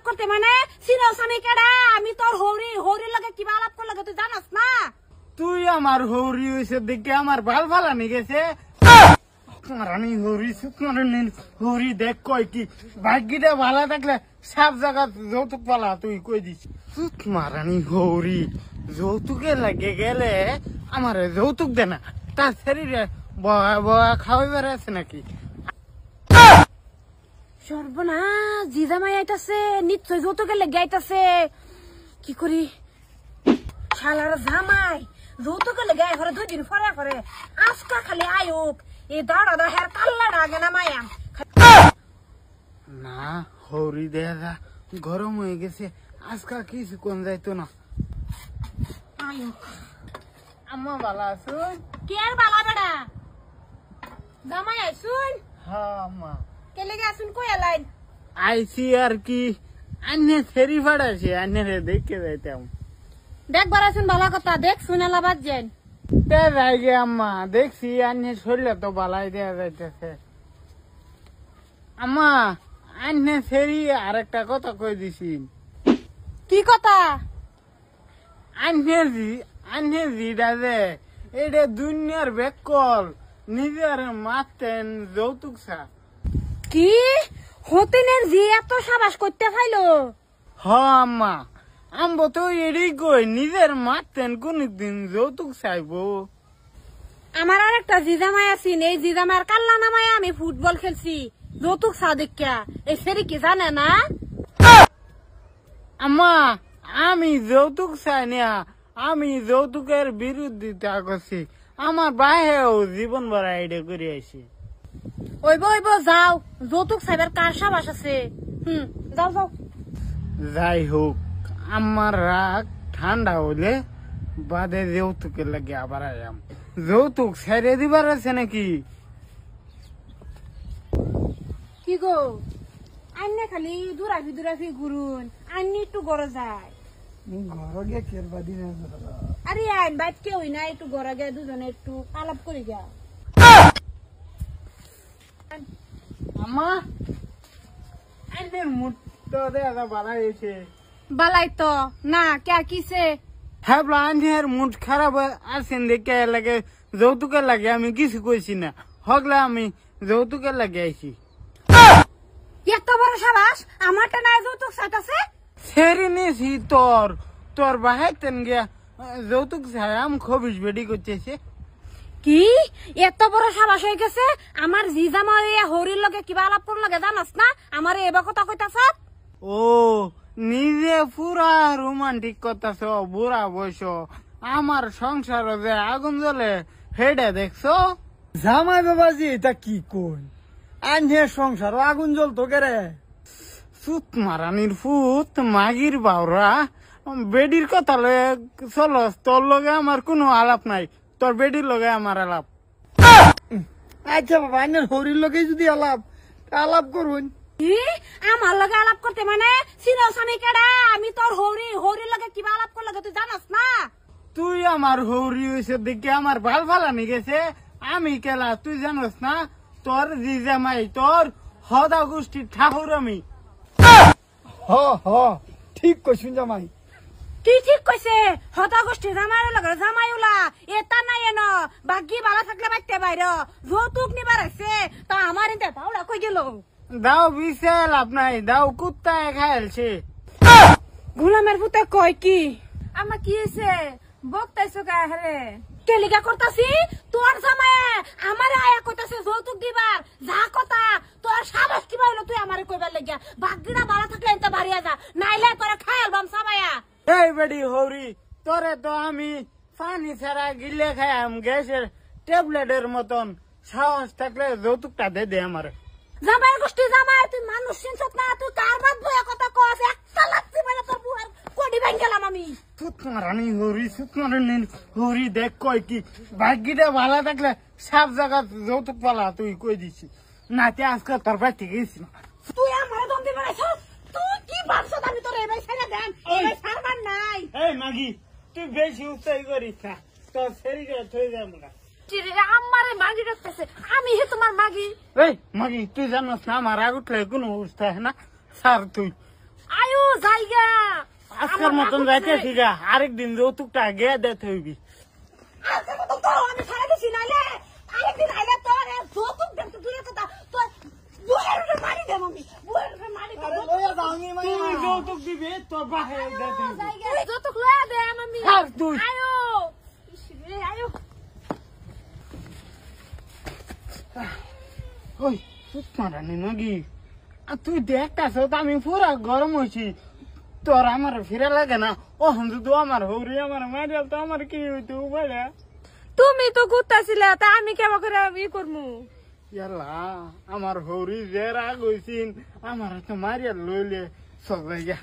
করতে মানে চিনস আমি কেডা আমি তোর হৌরি লাগে কিবা আলাপ করলে তুই জানাস না তুই আমার হৌরি হইছে দেখে আমার ভাল ফালানি গেছে রানী হৌরি হৌরি দেখ কয় কি ভাগ্যটা ভালো থাকলে সব জায়গা যৌতুক পালা তুই কই দিস মারানি হৌরি যৌতুকে লাগে গেলে আমার যৌতুক দে না তার শরীরে বয়া বয়া খাওয়াইবার আছে নাকি সর্বনাশ জিজামাই আইতাছে নিশ্চয় যৌতুকে লেগে আইতাছে কি করি শালার জামাই যৌতুকে লেগে ঘরে 2 দিন পরে করে আজকা খালি আয়ুক এই দাঁড়া হের কাল্লা ডাগে না মায়া না হৌরি দেখা গরম হয়ে গেছে আজকা কিছু কোন যাইতো না আয়ুক আম্মা ভালো আছুন কে আর বালা বেড়া জামাই আইসুন হ্যাঁ আম্মা কে লেগে আসুন কই এলাইন আইসি আর কি আন্নে ফেরি ফাড়াছে আন্নে দেখে যাইতাম দেখবার আসুন ভালো কথা দেখ শুনালা বাদ যান যাই গে আম্মা দেখছি আন্নে শরীরে তো বালাই দেওয়া যাইতেছে আম্মা আন্নে ফেরি আর একটা কথা কই দিছি কি কথা আন্নে জিডা যে এটা দুনিয়ার বেকল নিজের মাতেন যৌতুক সা কি হতেনের জি এত সাবাস করতে ফাইলো হ আম্মা আমবো তো এটাই কই নিজের মাতেন কোনদিন যৌতুক চাইবো আমার আর একটা জিজামাই আছেন এই জিজামার কাল্লা নামায় আমি ফুটবল খেলছি যৌতুক চা দেখা এই সেরি কি জানে না আম্মা আমি যৌতুক চাই না আমি যৌতুকের বিরোধিতা করছি আমার বাইরেও জীবন ভরা আইডিয়া করে আইছি ওইব যাও যৌতুক সাইবার কার সাবাস আছে যাও যাও যাই হোক আমার রাগ ঠান্ডা হইলে বাদে যৌতুকের লাগে আবার আয়াম যৌতুক ছেড়ে দিবার আছে নাকি কি গো আন্নে খালি দুরাফি ঘুরুন আন্নি একটু গড়ে যায় ঘর গিয়ে খেলবা দিন আরে আইন বাইক কেউ না একটু গড়ে গে দুজনে একটু আলাপ করি গা আম্মা আইনের মুড তো দেখা বাড়া এসে বালাই তো না কে কিসে হ্যাঁ আইনের মুড খারাপ আছেন দেখে লাগে যৌতুকের লাগে আমি কিছু কইছি না হগলে আমি যৌতুকের লাগে আইছি এত বড় সাবাস আমারটা না যৌতুক চাইতাছে ছেড়ে নিয়েছি তোর বাহাইতেন গিয়া যৌতুক চাই আম খবিস বেডি করতেছে কি এত বড় সাবাস হয়ে গেছে আমার জিজামাই হরির লগে কিবা আলাপ করল লাগে জানাস না আমার এবার কথা কইতাছ ও নিজে পুরা রোমান্টিক করতেছ বুড়া বয়স আমার সংসার যে আগুন জ্বলে হেডে দেখছো জামাই বাবাজি এটা কি কই আন্যের সংসার আগুন জ্বলতো কেরে সুত মারানির ফুত মাগির বাউরা বেডির কথা লয়ে চলো তোর লগে আমার কোনো আলাপ নাই তোর বেডির লগে আমার আলাপ আচ্ছা বাবা আন্যের হরির লোকে যদি আলাপ করুন কি আমার লগে আলাপ করতে মানে চিনস আমি কেডা আমি তোর হরির লগে কিবা আলাপ করলে তুই জানাস না তুই আমার হৌরি হয়েছে দেখে আমার ভাল ফালানি গেছে আমি কেলা তুই জানোস না তোর জিজামাই তোর হদা গোষ্ঠীর ঠাকুর আমি হ ঠিক কইছুন জামাই কি ঠিক কইছে হতা গোষ্ঠী জামাই লগে জামাই উলা এটা নাই এন বাকি বালা থাকলে বাইতে বাইরে যৌতুক নিবার আছে তা আমার ইনতে তাওড়া কই গেল দাও বিশাল আপনাই দাও কুত্তায় খাইলছে গুলামের পুতে কয় কি আমা কি হইছে বকতাইছো কাহরে কেলিকা করতাছি তোর জামাই আমারে আয়া কইতাছে যৌতুক দিবার যা কথা তোর সাবাস কি বাইলো তুই আমারে কইবার লাগিয়া বাগড়া বালা থাকলে এনতে বাড়িয়া যা নাইলে তোরে খাইল বাম সাবায়া এই বেডি হৌরি তোরে তো আমি পানি ছাড়া গিলে খাইম গ্যাসের ট্যাবলেটের মতন সাহস থাকলে যৌতুকটা দে আমার জামাই গোষ্ঠী জামাই তুই মানুষ চিনছত না তুই কার বাদ বয়া কথা কস একটা লাগছে মানে তোর বুয়ার কোডি ভাঙ গেলাম আমি সুতমারানি হৌরি দেখ কয় কি ভাগ্যটা ভালো থাকলে সব জায়গা যৌতুক পালা তুই কই দিছি নাতে আজকাল তোর বাড়ি থেকে গেছি না তুই আমারে দম দিবার আইছস তুই কি ভাবছস আমি তোর এবাই ছেড়ে দেন এবাই ছাড়বার নাই এই মাগি তুই বেশি উৎসাহ করিস না তোর শরীরে থই যাবো না আমারে মাগি ডাকতেছে আমি হে তোমার মাগি এই মাগি তুই জানোস না আমার আগ উঠলে কোনো অবস্থা হয় না স্যার তুই আয়ু জায়গা আজকের মতন যাইতে ঠিক আছে, আরেকদিন যৌতুকটা আগে দিতে হইবি। আমি ছাড়া দিছি নাইলে আরেকদিন আইলে তোর যৌতুক দেন তো দূরে কথা তোর বুয়ের উপরে মারি দেব আমি বুয়ের উপরে মারি দেব তুই যৌতুক দিবি তোর বাহে দিতে হইবি। যৌতুক লয়া দে আমি আর তুই আয়ো ইসরে আয়ো ওই সুখ মারানি নাকি তুই দেখতাছ আমি পুরা গরম হয়েছি, তোর আমার ফিরে লাগে না। ও শুধু আমার হৌরি আমার মারিয়াল তো আমার কি হইতো বলে। তুমি তো গুতাছিলে তা আমি কেমন করে ই করমু আমার হৌরি যে রাগ হয়েছিন আমার তো মারিয়াল লইলে সব জায়গা